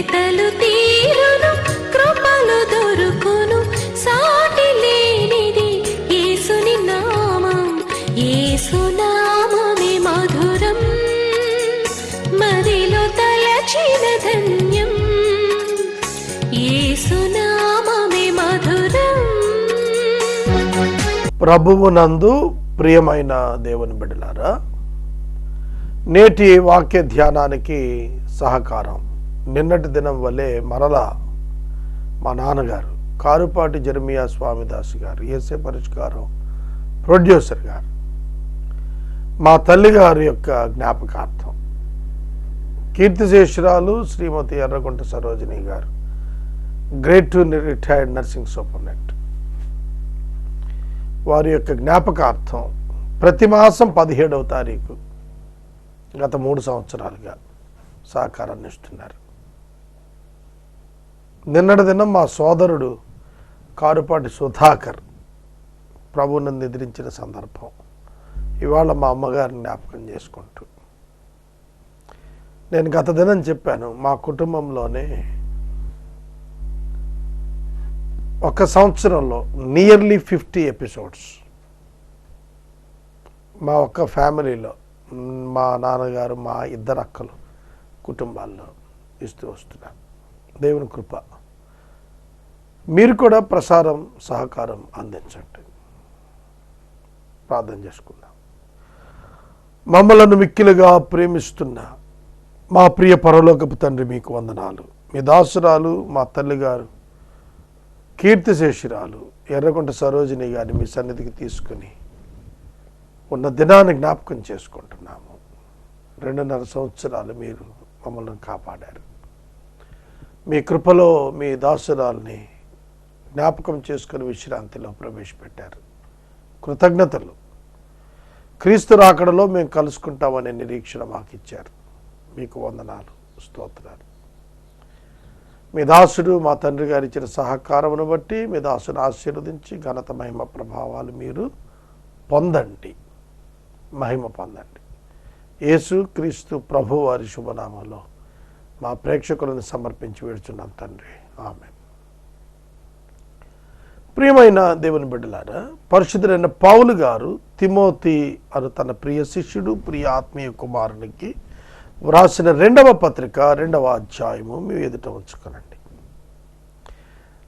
వెతలు తీరును, కృపలు దొరుకును, సాటి లేనిది యేసుని నామం. యేసునామమే మధురం, మదిలో తలచిన ధన్యం. యేసునామమే మధురం. ప్రభువునందు ప్రియమైన దేవుని బిడ్డలారా, నేటి వాక్య ధ్యానానికి సహకారం నిన్నటి దినం వల్లే మరలా మా నాన్నగారు కారుపాటి జెరమియా స్వామిదాస్ గారు, ఏసే పరిష్కారం ప్రొడ్యూసర్ గారు, మా తల్లిగారి యొక్క జ్ఞాపకార్థం కీర్తిశేషురాలు శ్రీమతి ఎర్రగుంట సరోజిని గారు, గ్రేడ్ 2 రిటైర్డ్ నర్సింగ్ సూపరింటెండెంట్, వారి యొక్క జ్ఞాపకార్థం ప్రతి మాసం 17వ తారీఖు గత 3 సంవత్సరాలుగా సహకారాన్ని ఇస్తున్నారు. నిన్నటి దినం మా సోదరుడు కారుపాటి సుధాకర్ ప్రభువును నిద్రించిన సందర్భం. ఇవాళ మా అమ్మగారిని జ్ఞాపకం చేసుకుంటూ నేను గత దినం చెప్పాను, మా కుటుంబంలోనే ఒక సంవత్సరంలో నియర్లీ 50 ఎపిసోడ్స్ మా ఒక్క ఫ్యామిలీలో, మా నాన్నగారు, మా 2 అక్కలు కుటుంబాల్లో ఇస్తూ వస్తున్నారు. దేవుని కృప. మీరు కూడా ప్రసారం సహకారం అందించండి. ప్రార్థన చేసుకుందాం. మమ్మలను మిక్కిలుగా ప్రేమిస్తున్న మా ప్రియ పరలోకపు తండ్రి, మీకు వందనాలు. మీ దాసురాలు మా తల్లిగారు కీర్తిశేషురాలు ఎర్రగుంట సరోజిని గారిని మీ సన్నిధికి తీసుకుని ఉన్న దినాన్ని జ్ఞాపకం చేసుకుంటున్నాము. 2.5 సంవత్సరాలు మీరు మమ్మల్ని కాపాడారు. మీ కృపలో మీ దాసురాల్ని జ్ఞాపకం చేసుకుని విశ్రాంతిలో ప్రవేశపెట్టారు. కృతజ్ఞతలు. క్రీస్తు రాకడలో మేము కలుసుకుంటామనే నిరీక్షణ మాకు ఇచ్చారు. మీకు వందనాలు, స్తోత్రాలు. మీ దాసుడు మా తండ్రి గారు ఇచ్చిన సహకారమును బట్టి మీ దాసుని ఆశీర్వదించి ఘనత మహిమ ప్రభావాలు మీరు పొందండి, మహిమ పొందండి. యేసు క్రీస్తు ప్రభు వారి శుభనామంలో మా ప్రేక్షకులను సమర్పించి వేడుచున్నాం తండ్రి, ఆమేన్. ప్రియమైన దేవుని బిడ్డలారా, పరిశుద్ధుడైన పౌలు గారు తిమోతి అను తన ప్రియ శిష్యుడు, ప్రియ ఆత్మీయ కుమారునికి వ్రాసిన 2వ పత్రిక 2వ అధ్యాయము మీ ఎదుట ఉంచుకోనండి.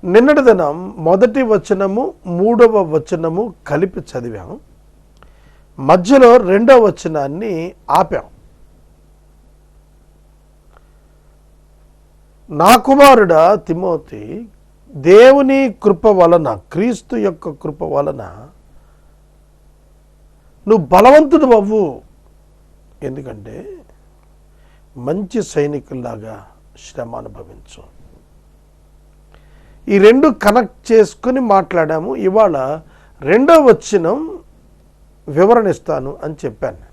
నిన్నటి దినం 1వ వచనము 3వ వచనము కలిపి చదివాము. మధ్యలో 2వ వచనాన్ని ఆపాం. నా కుమారుడా తిమోతి, దేవుని కృప వలన, క్రీస్తు యొక్క కృప వలన నువ్వు బలవంతుడు అవ్వు. ఎందుకంటే మంచి సైనికుల్లాగా శ్రమ అనుభవించు. ఈ 2 కనెక్ట్ చేసుకుని మాట్లాడాము. ఇవాళ 2వ వచనం వివరణ ఇస్తాను అని చెప్పాను.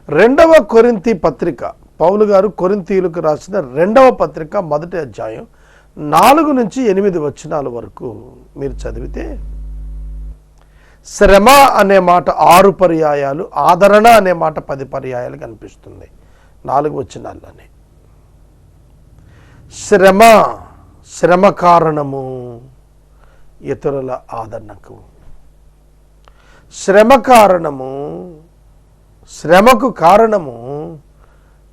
2వ కొరింథీ పత్రిక, పౌలు గారు కొరింథీయులకు రాసిన 2వ పత్రిక 1వ అధ్యాయం 4 నుంచి 8 వచనాల వరకు మీరు చదివితే శ్రమ అనే మాట 6 పర్యాయాలు, ఆదరణ అనే మాట 10 పర్యాయాలు కనిపిస్తుంది 4 వచనాల్లోనే. శ్రమ కారణము ఇతరుల ఆదరణకు, శ్రమకు కారణము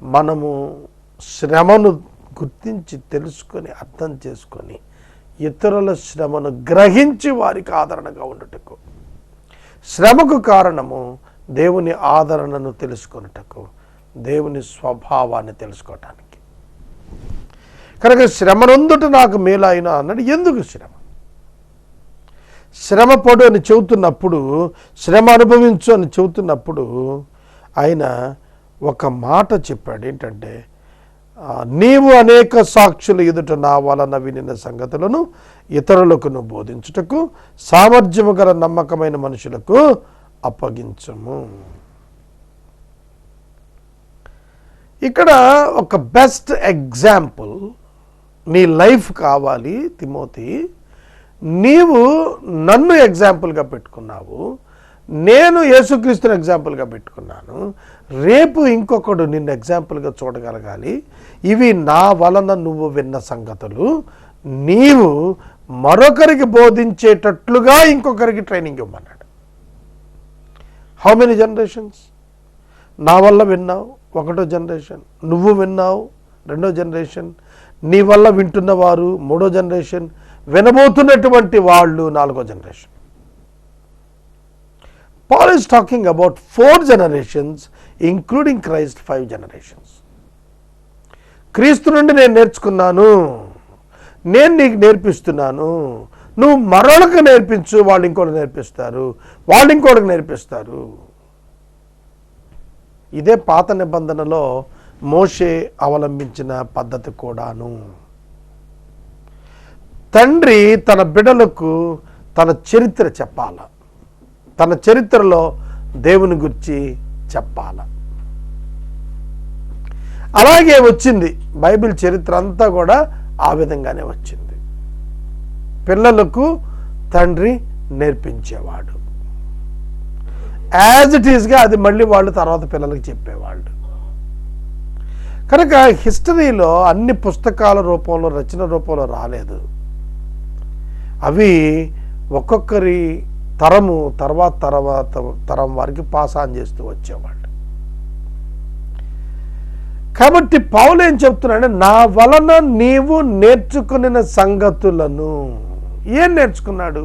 మనము శ్రమను గుర్తించి తెలుసుకొని అర్థం చేసుకొని ఇతరుల శ్రమను గ్రహించి వారికి ఆదరణగా ఉండుటకు. శ్రమకు కారణము దేవుని ఆదరణను తెలుసుకొనుటకు, దేవుని స్వభావాన్ని తెలుసుకోవటానికి. కనుక శ్రమనందుట నాకు మేలైన అన్నాడు. ఎందుకు శ్రమ పడు అని చెబుతున్నప్పుడు, శ్రమ అనుభవించు అని చెబుతున్నప్పుడు ఆయన ఒక మాట చెప్పాడు. ఏంటంటే, నీవు అనేక సాక్షుల ఎదుట నా వలన వినిన సంగతులను ఇతరులకు నువ్వు బోధించుటకు సామర్థ్యము గల నమ్మకమైన మనుషులకు అప్పగించము. ఇక్కడ ఒక బెస్ట్ ఎగ్జాంపుల్ నీ లైఫ్ కావాలి తిమోతి. నీవు నన్ను ఎగ్జాంపుల్గా పెట్టుకున్నావు, నేను యేసుక్రీస్తుని ఎగ్జాంపుల్గా పెట్టుకున్నాను, రేపు ఇంకొకడు నిన్ను ఎగ్జాంపుల్గా చూడగలగాలి. ఇవి నా వలన నువ్వు విన్న సంగతులు, నీవు మరొకరికి బోధించేటట్లుగా ఇంకొకరికి ట్రైనింగ్ ఇవ్వమన్నాడు. How many generations? నా వల్ల విన్నావు, ఒకటో జనరేషన్. నువ్వు విన్నావు, రెండో జనరేషన్. నీ వల్ల వింటున్నవారు, మూడో జనరేషన్. వినబోతున్నటువంటి వాళ్ళు, నాలుగో generation. Paul is talking about 4 generations, including Christ 5 generations. క్రీస్తు నుండి నేను నేర్చుకున్నాను, నేను నీకు నేర్పిస్తున్నాను, నువ్వు మరొకరికి నేర్పించు, వాళ్ళు ఇంకోటి నేర్పిస్తారు, వాళ్ళు ఇంకోటికి నేర్పిస్తారు. ఇదే పాత నిబంధనలో మోషే అవలంబించిన పద్ధతి కూడాను. తండ్రి తన బిడ్డలకు తన చరిత్ర చెప్పాల, తన చరిత్రలో దేవుని గురించి చెప్పాల. అలాగే వచ్చింది బైబిల్ చరిత్ర అంతా కూడా ఆ విధంగానే వచ్చింది. పిల్లలకు తండ్రి నేర్పించేవాడు, యాజ్ ఇట్ ఈస్గా అది మళ్ళీ వాళ్ళు తర్వాత పిల్లలకి చెప్పేవాళ్ళు. కనుక హిస్టరీలో అన్ని పుస్తకాల రూపంలో, రచన రూపంలో రాలేదు. అవి ఒక్కొక్కరి తరము తర్వాత తరం వారికి పాస్ ఆన్ చేస్తూ వచ్చేవాళ్ళు. కాబట్టి పౌలు ఏం చెప్తున్నాడంటే, నా వలన నీవు నేర్చుకున్న సంగతులను. ఏం నేర్చుకున్నాడు?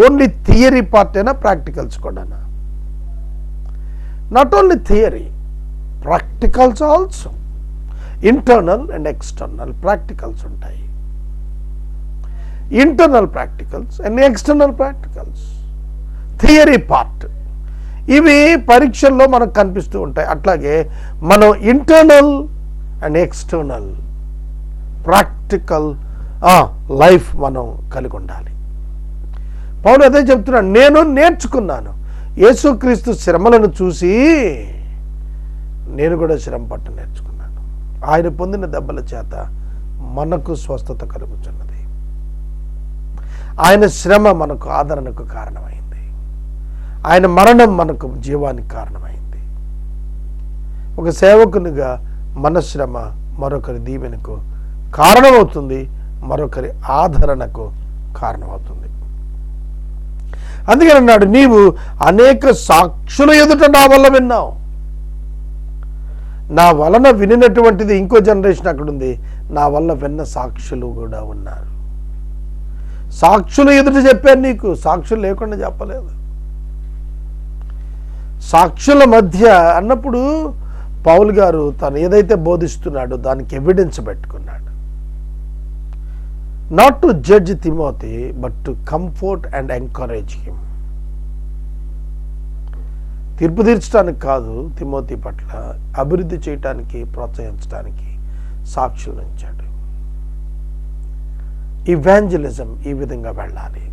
ఓన్లీ థియరీ పార్ట్ అయినా, ప్రాక్టికల్స్ కూడానా? Not only theory, practicals also. Internal and external practicals ఉంటాయి. Internal practicals and external practicals. Theory part ఇవి పరీక్షల్లో మనకు కనిపిస్తూ ఉంటాయి. అట్లాగే మనం internal and external practical life మనం కలిగి ఉండాలి. పౌలు అదే చెప్తున్నాడు, నేను నేర్చుకున్నాను. యేసుక్రీస్తు శ్రమలను చూసి నేను కూడా శ్రమ పట్టు నేర్చుకున్నాను. ఆయన పొందిన దెబ్బల చేత మనకు స్వస్థత కలుగుతున్నది. ఆయన శ్రమ మనకు ఆదరణకు కారణమైంది. ఆయన మరణం మనకు జీవానికి కారణమైంది. ఒక సేవకునిగా మన శ్రమ మరొకరి దీవెనకు కారణమవుతుంది, మరొకరి ఆదరణకు కారణమవుతుంది. అందుకని అన్నాడు, నీవు అనేక సాక్షుల ఎదుట నా వల్ల విన్నావు. నా వలన వినినటువంటిది ఇంకో జనరేషన్ అక్కడ ఉంది, నా వల్ల విన్న సాక్షులు కూడా ఉన్నారు. సాక్షులు ఎదుట చెప్పాను నీకు, సాక్షులు లేకుండా చెప్పలేదు. సాక్షుల మధ్య అన్నప్పుడు పౌలు గారు తను ఏదైతే బోధిస్తున్నాడో దానికి ఎవిడెన్స్ పెట్టుకున్నాడు. Not to judge Timothy, but to comfort and encourage him. తీర్పు తీర్చడానికి కాదు, తిమోతి పట్ల అభివృద్ధి చేయటానికి, ప్రోత్సహించడానికి సాక్షులు ఉంచాడు. ఇవాంజలిజం ఈ విధంగా వెళ్ళాలి.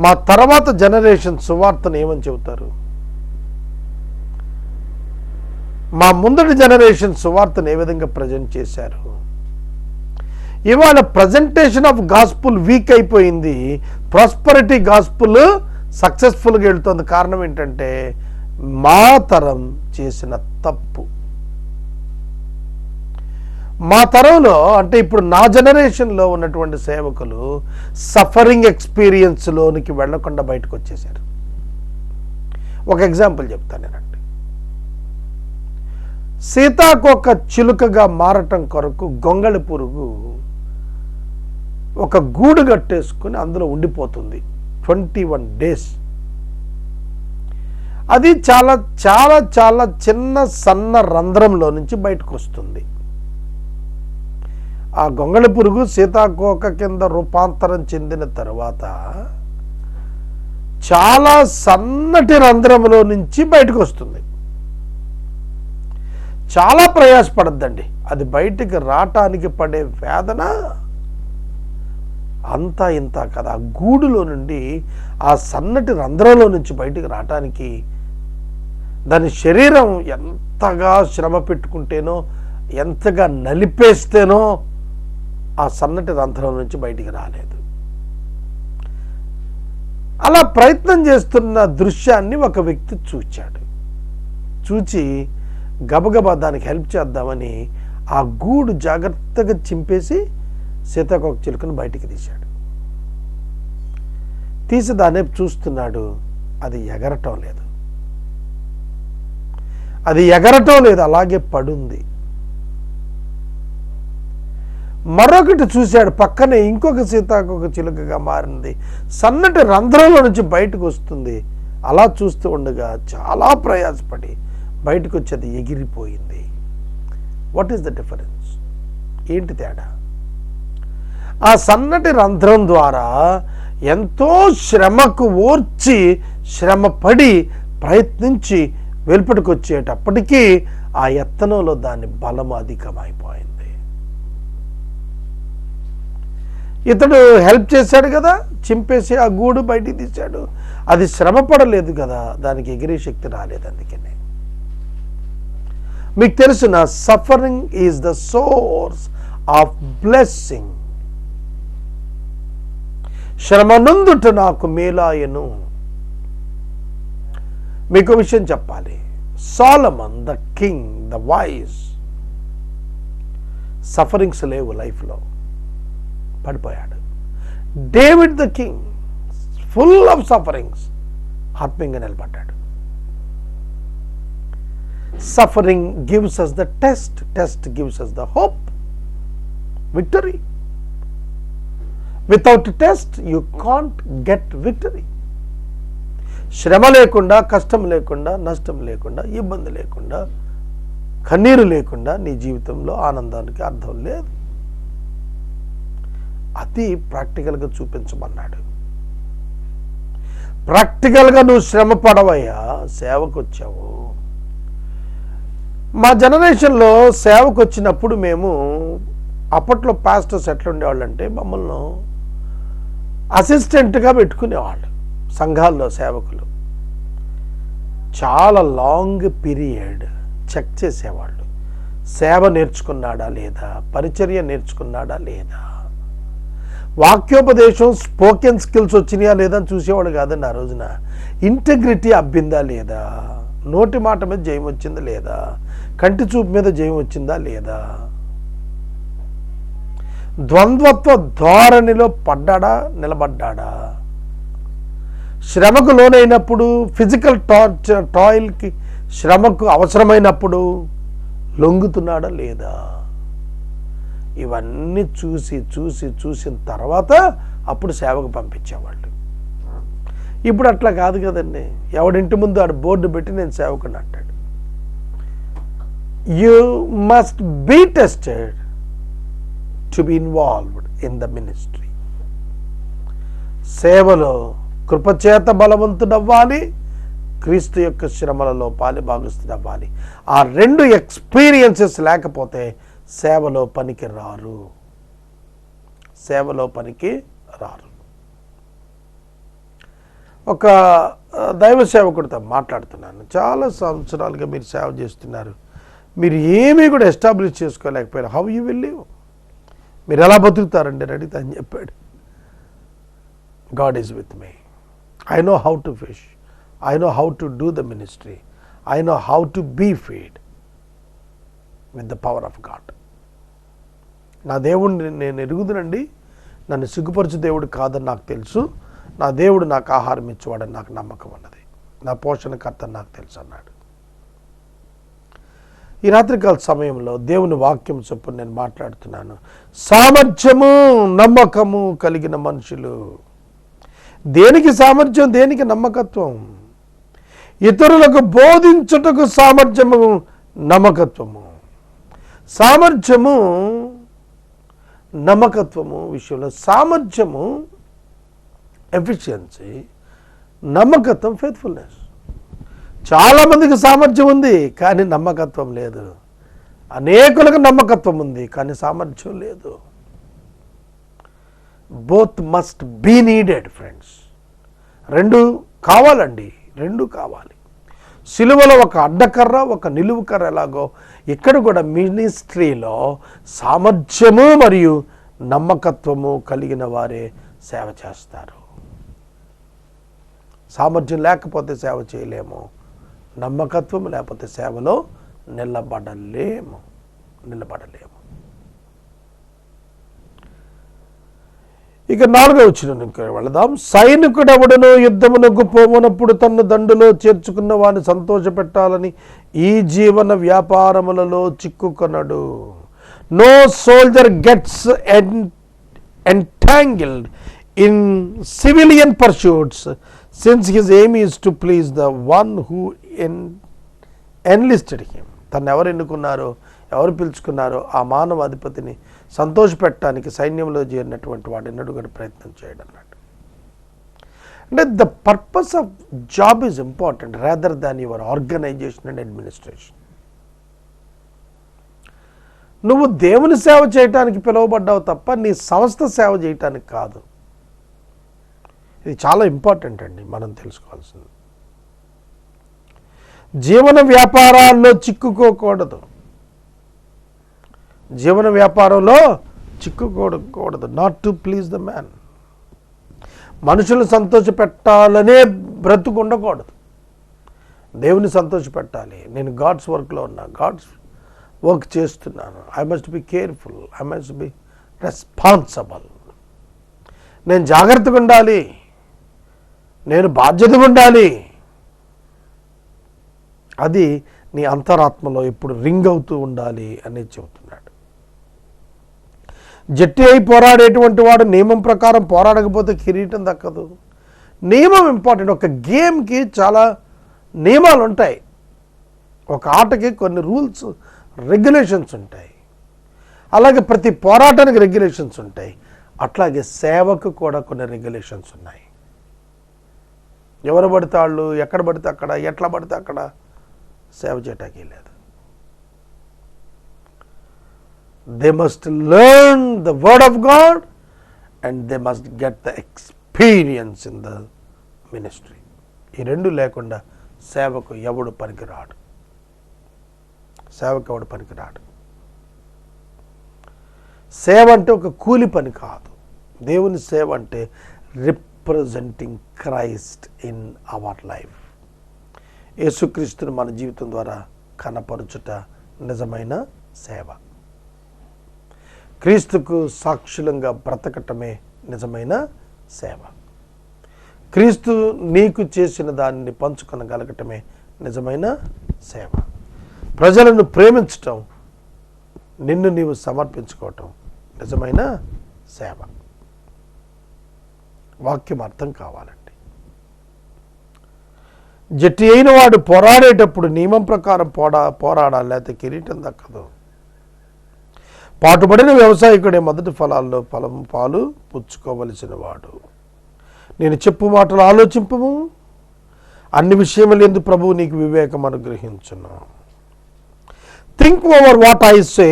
మా తర్వాత జనరేషన్ సువార్తను ఏమని చెబుతారు? మా ముందటి జనరేషన్ సువార్తను ఏ విధంగా ప్రజెంట్ చేశారు? ఇవాళ ప్రజెంటేషన్ ఆఫ్ గాస్పుల్ వీక్ అయిపోయింది, ప్రాస్పరిటీ గాస్పుల్ సక్సెస్ఫుల్గా వెళ్తుంది. కారణం ఏంటంటే మా తరం చేసిన తప్పు. మా తరంలో అంటే ఇప్పుడు నా జనరేషన్లో ఉన్నటువంటి సేవకులు సఫరింగ్ ఎక్స్పీరియన్స్లోనికి వెళ్లకుండా బయటకు వచ్చేసారు. ఒక ఎగ్జాంపుల్ చెప్తాను నేనండి. సీతాకోక చిలుకగా మారటం కొరకు గొంగళి పురుగు ఒక గూడు కట్టేసుకుని అందులో ఉండిపోతుంది 21 days. అది చాలా చాలా చాలా చిన్న సన్న రంధ్రంలో నుంచి బయటకు వస్తుంది. ఆ గొంగళి పురుగు సీతాకోక కింద రూపాంతరం చెందిన తర్వాత చాలా సన్నటి రంధ్రంలో నుంచి బయటకు వస్తుంది. చాలా ప్రయాసపడద్దండి, అది బయటికి రావటానికి పడే వేదన అంతా ఇంత కదా. ఆ గూడులో నుండి ఆ సన్నటి రంధ్రంలో నుంచి బయటికి రావటానికి దాని శరీరం ఎంతగా శ్రమ పెట్టుకుంటేనో, ఎంతగా నలిపేస్తేనో ఆ సన్నటి రంధ్రం నుంచి బయటికి రాలేదు. అలా ప్రయత్నం చేస్తున్న దృశ్యాన్ని ఒక వ్యక్తి చూచాడు. చూచి గబగబా దానికి హెల్ప్ చేద్దామని ఆ గూడు జాగ్రత్తగా చింపేసి సీతాకోక చిలుకను బయటికి తీశాడు. తీసి దాన్ని చూస్తున్నాడు. అది ఎగరటం లేదు, అలాగే పడుంది. మరొకటి చూశాడు, పక్కనే ఇంకొక సీతాకోక చిలుకగా మారింది, సన్నటి రంధ్రంలో నుంచి బయటకు వస్తుంది. అలా చూస్తూ ఉండగా చాలా ప్రయాసపడి బయటకు వచ్చేది ఎగిరిపోయింది. What is the difference? ఏంటి తేడా? ఆ సన్నటి రంధ్రం ద్వారా ఎంతో శ్రమకు ఓర్చి శ్రమపడి ప్రయత్నించి వెలుపటికి వచ్చేటప్పటికీ ఆ యత్నంలో దాని బలం అధికమైపోయింది. ఇతడు హెల్ప్ చేశాడు కదా, చింపేసి ఆ గూడు బయటికి తీశాడు. అది శ్రమ పడలేదు కదా, దానికి ఎగిరే శక్తి రాలేదు. అందుకనే మీకు తెలుసు, నా suffering is the source of blessing. శ్రమనందుట నాకు మేలాయను. మీకు విషయం చెప్పాలి. Solomon the king, the wise, sufferings లేవు లైఫ్లో, పడిపోయాడు. David the king, full of sufferings, ఆత్మీయంగా నిలబడ్డాడు. Suffering gives us the test gives us the hope, victory. Without test you can't get victory. శ్రమ లేకుండా, కష్టం లేకుండా, నష్టం లేకుండా, ఇబ్బంది లేకుండా, కన్నీరు లేకుండా నీ జీవితంలో ఆనందానికి అర్థం లేదు. అది ప్రాక్టికల్గా చూపించమన్నాడు. ప్రాక్టికల్గా నువ్వు శ్రమ పడవయ్యా, సేవకు వచ్చావు. మా జనరేషన్లో సేవకు వచ్చినప్పుడు మేము, అప్పట్లో పాస్టర్స్ ఎట్లా ఉండేవాళ్ళు అంటే మమ్మల్ని అసిస్టెంట్గా పెట్టుకునేవాళ్ళు. సంఘాల్లో సేవకులు చాలా లాంగ్ పీరియడ్ చెక్ చేసేవాళ్ళు. సేవ నేర్చుకున్నాడా లేదా, పరిచర్య నేర్చుకున్నాడా లేదా, వాక్యోపదేశం స్పోకెన్ స్కిల్స్ వచ్చినాయా లేదా అని చూసేవాడు కాదండి. ఆ రోజున ఇంటెగ్రిటీ అబ్బిందా లేదా, నోటి మాట మీద జయం వచ్చిందా లేదా, కంటి చూపు మీద జయం వచ్చిందా లేదా, ద్వంద్వత్వ ధోరణిలో పడ్డాడా, నిలబడ్డాడా, శ్రమకు లోనైనప్పుడు, ఫిజికల్ టాయిల్కి శ్రమకు అవసరమైనప్పుడు లొంగుతున్నాడా లేదా, ఇవన్నీ చూసిన తర్వాత అప్పుడు సేవకు పంపించేవాళ్ళు. ఇప్పుడు అట్లా కాదు కదండి. ఎవడింటి ముందు ఆడు బోర్డు పెట్టి నేను సేవకుని అంటాడు. You must be tested to be involved in the ministry. సేవలో కృపచేత బలవంతుడవ్వాలి, క్రీస్తు యొక్క శ్రమలలో పాలిభాగస్తుడవ్వాలి. ఆ రెండు ఎక్స్పీరియన్సెస్ లేకపోతే సేవలో పనికి రారు. ఒక దైవ సేవకుడితో మాట్లాడుతున్నాను. చాలా సంవత్సరాలుగా మీరు సేవ చేస్తున్నారు, మీరు ఏమీ కూడా ఎస్టాబ్లిష్ చేసుకోలేకపోయారు. How you will live? మీరు ఎలా బతుకుతారండి అని అడిగితే అని చెప్పాడు, God is with me. I know how to fish, I know how to do the ministry, I know how to be feed with the power of God. నా దేవుడిని నేను ఎరుగుదునండి, నన్ను సిగ్గుపరచు దేవుడు కాదని నాకు తెలుసు. నా దేవుడు నాకు ఆహారం ఇచ్చేవాడని నాకు నమ్మకం ఉన్నది, నా పోషణకర్త నాకు తెలుసు అన్నాడు. ఈ రాత్రికాల సమయంలో దేవుని వాక్యం చొప్పున నేను మాట్లాడుతున్నాను. సామర్థ్యము, నమ్మకము కలిగిన మనుషులు. దేనికి సామర్థ్యం, దేనికి నమ్మకత్వం? ఇతరులకు బోధించుటకు సామర్థ్యము, నమ్మకత్వము. సామర్థ్యము నమ్మకత్వము విషయంలో, సామర్థ్యము ఎఫిషియన్సీ, నమ్మకత్వం ఫెయిత్ఫుల్నెస్. చాలామందికి సామర్థ్యం ఉంది కానీ నమ్మకత్వం లేదు. అనేకులకు నమ్మకత్వం ఉంది కానీ సామర్థ్యం లేదు. Both must be needed friends. రెండు కావాలండి, రెండు కావాలి. సిలువలో ఒక అడ్డకర్ర, ఒక నిలువు కర్ర ఎలాగో ఇక్కడ కూడా మినిస్ట్రీలో సామర్థ్యము మరియు నమ్మకత్వము కలిగిన వారే సేవ చేస్తారు. సామర్థ్యం లేకపోతే సేవ చేయలేము, నమ్మకత్వం లేకపోతే సేవలో నిలబడలేము. ఇక 4వ వచనానికి వెళదాం. సైనికుడెవడనో యుద్ధమునకు పోవునప్పుడు తన్ను దండులో చేర్చుకున్న వాడిని సంతోషపెట్టాలని ఈ జీవన వ్యాపారములలో చిక్కుకొనడు. No soldier gets entangled in civilian pursuits, since his aim is to please the one who enlisted him. తను ఎవరు ఎన్నుకున్నారో, ఎవరు పిలుచుకున్నారో ఆ మానవ అధిపతిని సంతోషపెట్టడానికి సైన్యంలో చేరినటువంటి వాడు ఎన్నడూ కూడా ప్రయత్నం చేయడం అన్నట్టు. అంటే the purpose of job is important rather than your organisation and administration. నువ్వు దేవుని సేవ చేయటానికి పిలువబడ్డావు తప్ప నీ సంస్థ సేవ చేయటానికి కాదు. ఇది చాలా ఇంపార్టెంట్ అండి, మనం తెలుసుకోవాల్సింది. జీవన వ్యాపారాల్లో చిక్కుకోకూడదు, జీవన వ్యాపారంలో చిక్కుకోకూడదు. Not to please the man. మనుషులు సంతోషపెట్టాలనే బ్రతుకు ఉండకూడదు, దేవుని సంతోషపెట్టాలి. నేను గాడ్స్ వర్క్లో ఉన్నా, గాడ్స్ వర్క్ చేస్తున్నాను. I must be careful, I must be responsible. నేను జాగ్రత్తగా ఉండాలి, నేను బాధ్యతగా ఉండాలి. అది నీ అంతరాత్మలో ఎప్పుడు రింగ్ అవుతూ ఉండాలి అనేది చెబుతున్నాడు. జట్టి అయి పోరాడేటువంటి వాడు నియమం ప్రకారం పోరాడకపోతే కిరీటం దక్కదు. నియమం ఇంపార్టెంట్. ఒక గేమ్కి చాలా నియమాలు ఉంటాయి, ఒక ఆటకి కొన్ని రూల్స్ రెగ్యులేషన్స్ ఉంటాయి. అలాగే ప్రతి పోరాటానికి రెగ్యులేషన్స్ ఉంటాయి. అట్లాగే సేవకు కూడా కొన్ని రెగ్యులేషన్స్ ఉన్నాయి. ఎవరు పడితే వాళ్ళు ఎక్కడ పడితే అక్కడ, ఎట్లా పడితే అక్కడ సేవ చేయటానికి లేదు. They must learn the word of God and they must get the experience in the ministry. ఈ రెండు లేకుండా సేవకు ఎవడు పనికిరాడు. సేవ అంటే ఒక కూలి పని కాదు. దేవుని సేవ అంటే representing Christ in our life. యేసుక్రీస్తుని మన జీవితం ద్వారా కనపరుచుట నిజమైన సేవ. క్రీస్తుకు సాక్షులంగా బ్రతకటమే నిజమైన సేవ. క్రీస్తు నీకు చేసిన దానిని పంచుకొనగలగటమే నిజమైన సేవ. ప్రజలను ప్రేమించటం, నిన్ను నీవు సమర్పించుకోవటం నిజమైన సేవ. వాక్యం అర్థం కావాలండి. జట్టి అయిన వాడు పోరాడేటప్పుడు నియమం ప్రకారం పోరాడాలి, లేకపోతే కిరీటం దక్కదు. పాటుపడిన వ్యవసాయకుడే మొదటి ఫలాల్లో పాలు పుచ్చుకోవలసిన వాడు. నేను చెప్పు మాటలు ఆలోచింపము, అన్ని విషయములు ఎందు ప్రభువు నీకు వివేకం అనుగ్రహించును. Think over what I say,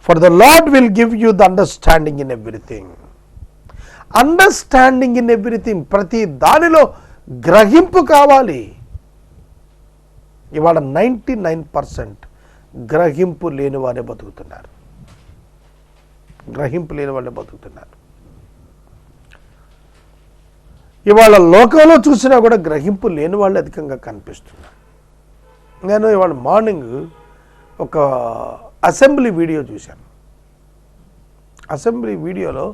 for the Lord will give you the understanding in everything. Understanding in everything, ప్రతి దానిలో గ్రహింపు కావాలి. ఇవాళ 99% గ్రహింపు లేని వారే బతుకుతున్నారు. ఇవాళ లోకంలో చూసినా కూడా గ్రహింపు లేని వాళ్ళు అధికంగా కనిపిస్తున్నారు. నేను ఇవాళ మార్నింగ్ ఒక అసెంబ్లీ వీడియో చూశాను. అసెంబ్లీ వీడియోలో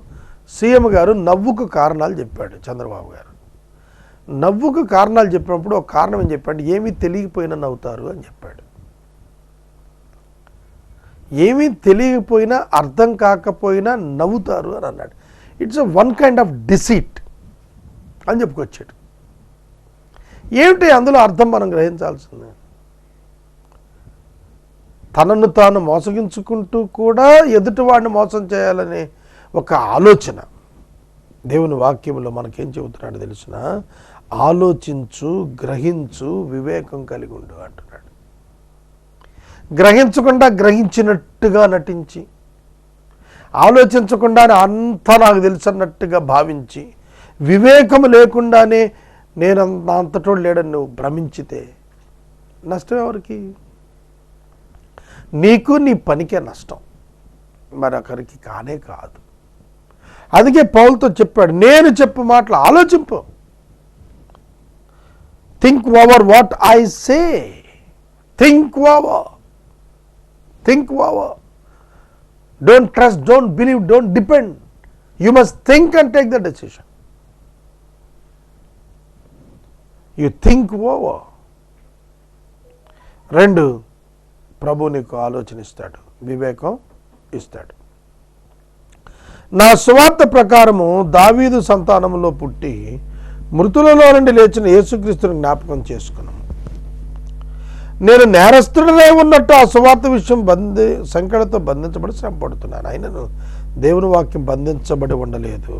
సీఎం గారు నవ్వుకు కారణాలు చెప్పాడు. చంద్రబాబు గారు నవ్వుకు కారణాలు చెప్పినప్పుడు ఒక కారణం ఏం చెప్పాడు, ఏమీ తెలియకపోయినా నవ్వుతారు అని చెప్పాడు. ఏమీ తెలియకపోయినా, అర్థం కాకపోయినా నవ్వుతారు అని అన్నాడు. It's one kind of deceit అని చెప్పుకొచ్చాడు. ఏమిటి అందులో అర్థం మనం గ్రహించాల్సింది? తనను తాను మోసగించుకుంటూ కూడా ఎదుటివాడిని మోసం చేయాలనే ఒక ఆలోచన. దేవుని వాక్యంలో మనకేం చెబుతున్నాడు తెలిసిన, ఆలోచించు, గ్రహించు, వివేకం కలిగి ఉండు అంటున్నాడు. గ్రహించకుండా గ్రహించినట్టుగా నటించి, ఆలోచించకుండానే అంతా నాకు తెలుసన్నట్టుగా భావించి, వివేకము లేకుండానే నేను అంతటోడు లేడని నువ్వు భ్రమించితే నష్టం ఎవరికి? నీకు, నీ పనికే నష్టం, మరొకరికి కానే కాదు. అందుకే పౌలుతో చెప్పాడు, నేను చెప్పు మాటలు ఆలోచింపు. Think over what I say. Think over. Don't trust, don't believe, don't depend. You must think and take the decision. You think over. 2, ప్రభు నీకు ఆలోచన ఇస్తాడు, వివేకం ఇస్తాడు. నా సువార్త ప్రకారము దావీదు సంతానములో పుట్టి మృతులలో నుండి లేచిన యేసుక్రీస్తుని జ్ఞాపకం చేసుకున్నాము. నేను నేరస్తుడనే ఉన్నట్టు ఆ సువార్త విషయం సంకటతో బంధించబడి శ్రమ పడుతున్నాను. అయినను దేవుని వాక్యం బంధించబడి ఉండలేదు.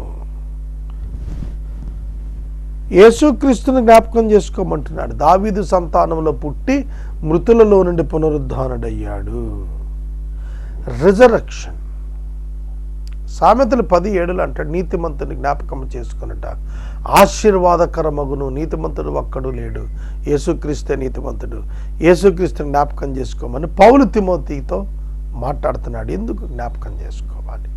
యేసుక్రీస్తుని జ్ఞాపకం చేసుకోమంటున్నాడు. దావీదు సంతానంలో పుట్టి మృతులలో నుండి పునరుద్ధానుడయ్యాడు. రిజరక్షన్. సామెతలు 10:7 అంటాడు, నీతిమంతుని జ్ఞాపకం చేసుకున్నట ఆశీర్వాదకరమగును. నీతిమంతుడు ఒక్కడు లేడు, యేసుక్రీస్తే నీతిమంతుడు. యేసుక్రీస్తుని జ్ఞాపకం చేసుకోమని పౌలు తిమోతితో మాట్లాడుతున్నాడు. ఎందుకు జ్ఞాపకం చేసుకోవాలి?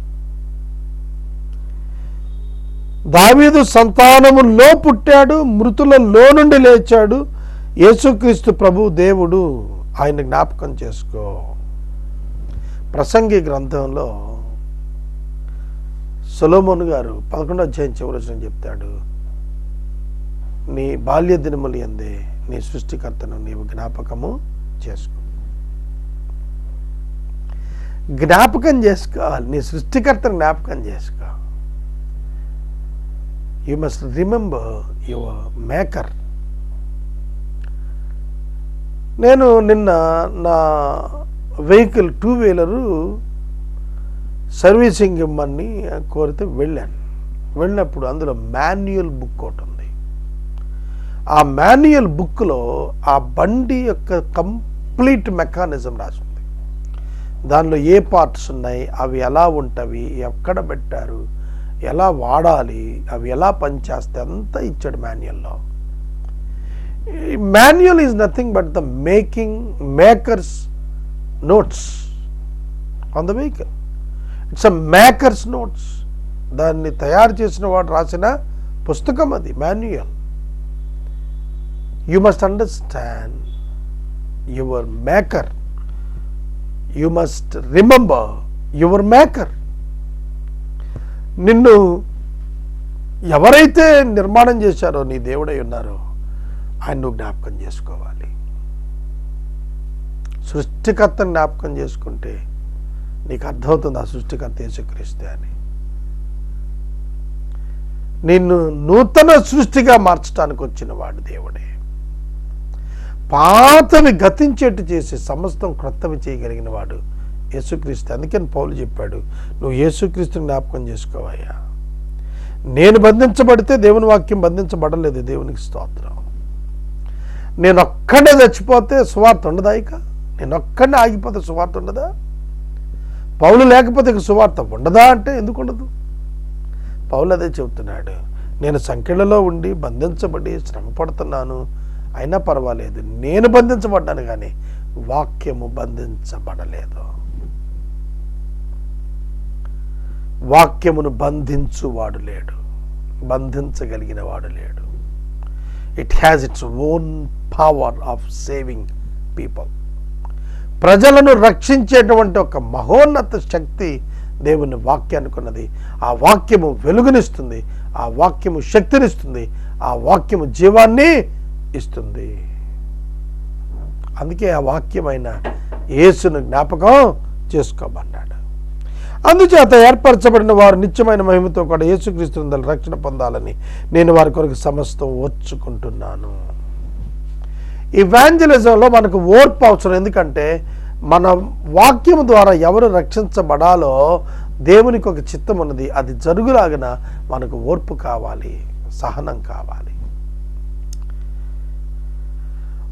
దావీదు సంతానములో పుట్టాడు, మృతులలో నుండి లేచాడు. యేసుక్రీస్తు ప్రభు దేవుడు, ఆయన జ్ఞాపకం చేసుకో. ప్రసంగి గ్రంథంలో సొలొమోను గారు 11వ అధ్యాయం చివరి వచనం చెప్తాడు, నీ బాల్య దినములు యందే నీ సృష్టికర్తను నీవు జ్ఞాపకము చేసుకో. జ్ఞాపకం చేసుకోవాలి, నీ సృష్టికర్తను జ్ఞాపకం చేసుకో. You must remember your maker. నేను నిన్న నా వెహికల్ 2-వీలరు సర్వీసింగ్ ఇమ్మని కోరితే వెళ్ళినప్పుడు అందులో మాన్యువల్ బుక్ ఒకటి ఉంది. ఆ మాన్యువల్ బుక్లో ఆ బండి యొక్క కంప్లీట్ మెకానిజం రాసి ఉంది. దానిలో ఏ పార్ట్స్ ఉన్నాయి, అవి ఎలా ఉంటవి, ఎక్కడ పెట్టారు, ఎలా వాడాలి, అవి ఎలా పనిచేస్తాయి అంతా ఇచ్చాడు మాన్యువల్లో. Manual is nothing but the maker's notes on the vehicle. It's a maker's notes. దాన్ని తయారు చేసిన వాడు రాసిన పుస్తకం అది manual. You must understand your maker. You must remember your maker. నిన్ను ఎవరైతే నిర్మాణం చేశారో, నీ దేవుడై ఉన్నారో, ఆయన నువ్వు జ్ఞాపకం చేసుకోవాలి. సృష్టికర్తను జ్ఞాపకం చేసుకుంటే నీకు అర్థమవుతుంది ఆ సృష్టికర్త యేసుక్రీస్తే అని. నిన్ను నూతన సృష్టిగా మార్చడానికి వచ్చిన వాడు దేవుడే. పాతవి గతించేట్టు చేసి సమస్తం క్రొత్తవి చేయగలిగిన వాడు యేసుక్రీస్తు. అందుకని పౌలు చెప్పాడు, నువ్వు యేసుక్రీస్తుని జ్ఞాపకం చేసుకోవయ్యా. నేను బంధించబడితే దేవుని వాక్యం బంధించబడలేదు. దేవునికి స్తోత్రం. నేను ఒక్కడే చచ్చిపోతే సువార్త ఉండదా? ఇక నేను ఒక్కడే ఆగిపోతే సువార్త ఉండదా? పౌలు లేకపోతే ఇక సువార్త ఉండదా అంటే ఎందుకు ఉండదు? పౌలు అదే చెబుతున్నాడు, నేను సంఖ్యలలో ఉండి బంధించబడి శ్రమ పడుతున్నాను, అయినా పర్వాలేదు, నేను బంధించబడ్డాను కానీ వాక్యము బంధించబడలేదు. వాక్యమును బంధించువాడు లేడు, బంధించగలిగిన వాడు లేడు. It has its own power of saving people. ప్రజలను రక్షించేటువంటి ఒక మహోన్నత శక్తి దేవుని వాక్యానికి ఉన్నది. ఆ వాక్యము వెలుగునిస్తుంది, ఆ వాక్యము శక్తినిస్తుంది, ఆ వాక్యము జీవాన్ని ఇస్తుంది. అందుకే ఆ వాక్యమైన యేసును జ్ఞాపకం చేసుకోమన్నాడు. అందుచేత ఏర్పరచబడిన వారు నిత్యమైన మహిమతో కూడా యేసుక్రీస్తు రక్షణ పొందాలని నేను వారి కొరకు సమస్తం ఓర్చుకుంటున్నాను. ఇవాంజలిజంలో మనకు ఓర్పు అవసరం. ఎందుకంటే మన వాక్యం ద్వారా ఎవరు రక్షించబడాలో దేవునికి ఒక చిత్తం ఉన్నది. అది జరుగులాగిన మనకు ఓర్పు కావాలి, సహనం కావాలి.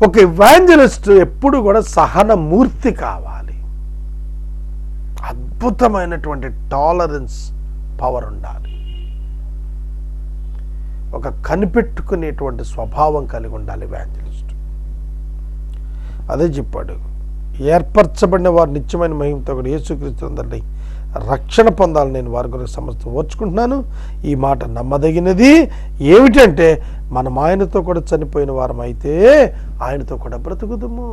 ఒక ఇవాంజలిస్ట్ ఎప్పుడు కూడా సహనమూర్తి కావాలి. అద్భుతమైనటువంటి టాలరెన్స్ పవర్ ఉండాలి. ఒక కనిపెట్టుకునేటువంటి స్వభావం కలిగి ఉండాలి ఇవాంజలిస్ట్. అదే చెప్పాడు, ఏర్పరచబడిన వారు నిత్యమైన మహిమతో కూడా యేసుక్రీస్తు రక్షణ పొందాలని నేను వారి కొరకు సమస్తం ఓర్చుకుంటున్నాను. ఈ మాట నమ్మదగినది. ఏమిటంటే మనం ఆయనతో కూడా చనిపోయిన వారం అయితే ఆయనతో కూడా బ్రతుకుదుము.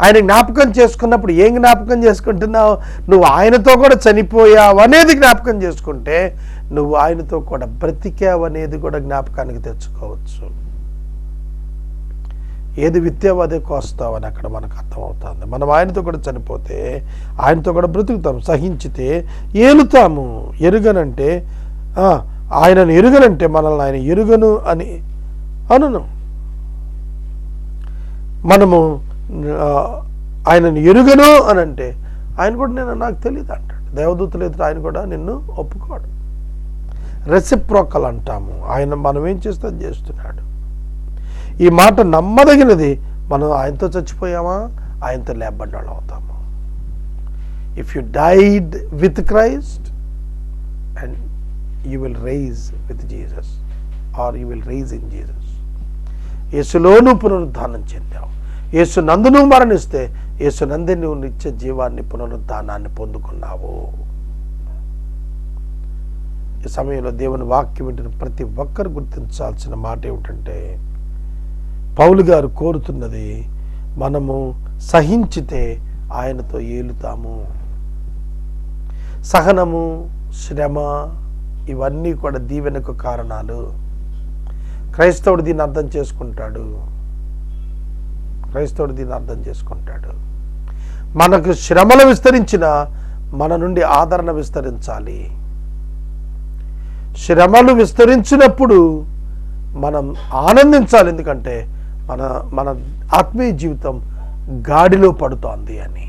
ఆయన జ్ఞాపకం చేసుకున్నప్పుడు ఏం జ్ఞాపకం చేసుకుంటున్నావు? నువ్వు ఆయనతో కూడా చనిపోయావు అనేది జ్ఞాపకం చేసుకుంటే నువ్వు ఆయనతో కూడా బ్రతికావు అనేది కూడా జ్ఞాపకానికి తెచ్చుకోవచ్చు. ఏది విత్తావో అదే కోస్తావు అని అక్కడ మనకు అర్థమవుతుంది. మనం ఆయనతో కూడా చనిపోతే ఆయనతో కూడా బ్రతుకుతాం. సహించితే ఏలుతాము. ఎరుగనంటే ఆయనను ఎరుగనంటే మనల్ని ఆయన ఎరుగను అని అనును. మనము ఆయనను ఎరుగను అని అంటే ఆయన కూడా నేను నాకు తెలియదు అంటాడు. దేవదూతలు ఎదురు ఆయన కూడా నిన్ను ఒప్పుకోడు. రెసిప్రోకల్ అంటాము. ఆయన మనం ఏం చేస్తే అది చేస్తున్నాడు. ఈ మాట నమ్మదగినది. మనం ఆయనతో చచ్చిపోయామా ఆయనతో లేపబడిన వాళ్ళు అవుతాము. If you died with Christ and you will rise with Jesus or you will rise in Jesus. యేసులోనూ పునరుద్ధానం చెందావు. యేసు నందు నువ్వు మరణిస్తే యేసు నందే నువ్వు నిత్య జీవాన్ని పునరుద్ధానాన్ని పొందుకున్నావు. ఈ సమయంలో దేవుని వాక్యం వింటున్న ప్రతి ఒక్కరు గుర్తించాల్సిన మాట ఏమిటంటే పౌలు గారు కోరుతున్నది మనము సహించితే ఆయనతో ఏలుతాము. సహనము, శ్రమ ఇవన్నీ కూడా దీవెనకు కారణాలు. క్రైస్తవుడు దీన్ని అర్థం చేసుకుంటాడు. మనకు శ్రమలు విస్తరించిన మన నుండి ఆదరణ విస్తరించాలి. శ్రమలు విస్తరించినప్పుడు మనం ఆనందించాలి. ఎందుకంటే మన ఆత్మీయ జీవితం గాడిలో పడుతోంది అని,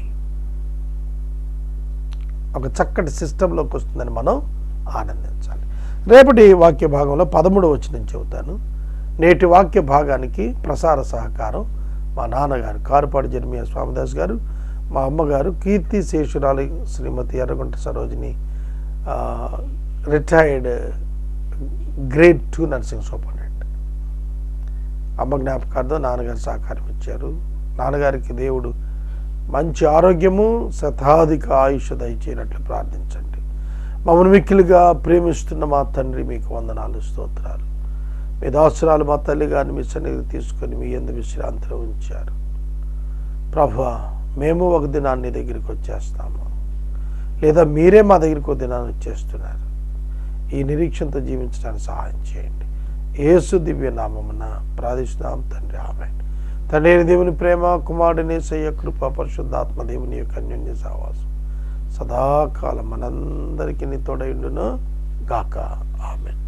ఒక చక్కటి సిస్టంలోకి వస్తుందని మనం ఆనందించాలి. రేపటి వాక్య భాగంలో 13వ వచనం చెబుతాను. నేటి వాక్య భాగానికి ప్రసార సహకారం మా నాన్నగారు కారుపాటి జర్మియా స్వామిదాస్ గారు, మా అమ్మగారు కీర్తి శేషురాలి Srimathi Erragunta Sarojini, retired grade 2 nursing superintendent. అమ్మ జ్ఞాపకార్థం నాన్నగారు సహకారం ఇచ్చారు. నాన్నగారికి దేవుడు మంచి ఆరోగ్యము, శతాధిక ఆయుష్ దయచేయనట్లు ప్రార్థించండి. మమ్మల్ని మిక్కిలిగా ప్రేమిస్తున్న మా తండ్రి మీకు వందనాలు, స్తోత్రాలు. మీ దాసురాలు మా తల్లి గారిని మీ సన్నిధికి తీసుకొని మీ యందు విశ్రాంతిలో ఉంచారు. ప్రభువా, మేము ఒక దినాన్ని దగ్గరికి వచ్చేస్తాము, లేదా మీరే మా దగ్గరికి ఒక దినాన్ని వచ్చేస్తున్నారు. ఈ నిరీక్షణతో జీవించడానికి సహాయం చేయండి. యేసు దివ్య నామమున ప్రార్థిస్తున్నాం తండ్రి, ఆమేన్. తండ్రి దేవుని ప్రేమ, కుమారుని యేసయ్య కృప, పరిశుద్ధాత్మ దేవుని యొక్క అన్యోన్య సహవాసం సదాకాలం మనందరికీ తోడైండును గాక. ఆమేన్.